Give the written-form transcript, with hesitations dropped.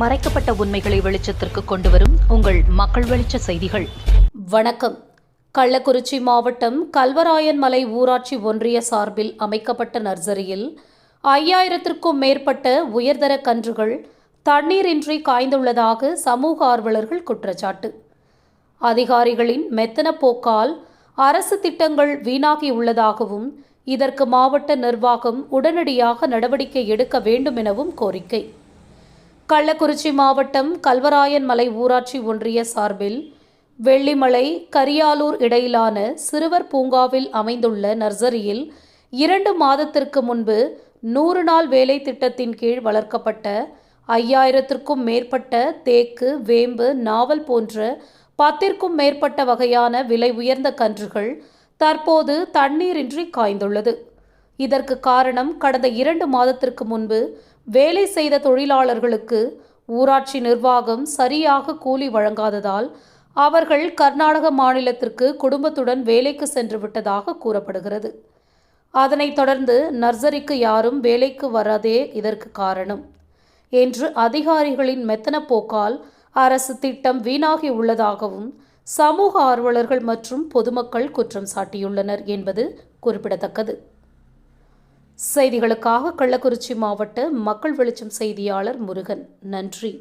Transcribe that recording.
மறைக்கப்பட்ட உண்மைகளை வெளிச்சத்திற்கு கொண்டுவரும் உங்கள் மக்கள் வெளிச்ச செய்திகள். வணக்கம். கள்ளக்குறிச்சி மாவட்டம் கல்வராயன் மலை ஊராட்சி ஒன்றிய சார்பில் அமைக்கப்பட்ட நர்சரியில் 5000க்கும் மேற்பட்ட உயர்தர கன்றுகள் தண்ணீரின்றி காய்ந்துள்ளதாக சமூக ஆர்வலர்கள் குற்றச்சாட்டு. அதிகாரிகளின் மெத்தன போக்கால் அரசு திட்டங்கள் வீணாகியுள்ளதாகவும் இதற்கு மாவட்ட நிர்வாகம் உடனடியாக நடவடிக்கை எடுக்க வேண்டும் எனவும் கோரிக்கை. கள்ளக்குறிச்சி மாவட்டம் கல்வராயன் மலை ஊராட்சி ஒன்றிய சார்பில் வெள்ளிமலை கரியாலூர் இடையிலான சிறுவர் பூங்காவில் அமைந்துள்ள நர்சரியில் 2 மாதத்திற்கு முன்பு 100 நாள் வேலை திட்டத்தின் கீழ் வளர்க்கப்பட்ட 5000க்கும் மேற்பட்ட தேக்கு, வேம்பு, நாவல் போன்ற 10க்கும் மேற்பட்ட வகையான விலை உயர்ந்த கன்றுகள் தற்போது தண்ணீரின்றி காய்ந்துள்ளது. இதற்கு காரணம், கடந்த 2 மாதத்திற்கு முன்பு வேலை செய்த தொழிலாளர்களுக்கு ஊராட்சி நிர்வாகம் சரியாக கூலி வழங்காததால் அவர்கள் கர்நாடக மாநிலத்திற்கு குடும்பத்துடன் வேலைக்கு சென்று விட்டதாக கூறப்படுகிறது. அதனைத் தொடர்ந்து நர்சரிக்கு யாரும் வேலைக்கு வராதே இதற்கு காரணம் என்று அதிகாரிகளின் மெத்தன போக்கால் அரசு திட்டம் வீணாகி உள்ளதாகவும் சமூக ஆர்வலர்கள் மற்றும் பொதுமக்கள் குற்றம் சாட்டியுள்ளனர் என்பது குறிப்பிடத்தக்கது. செய்திகளுக்காக கள்ளக்குறிச்சி மாவட்ட மக்கள் வெளிச்சம் செய்தியாளர் முருகன். நன்றி.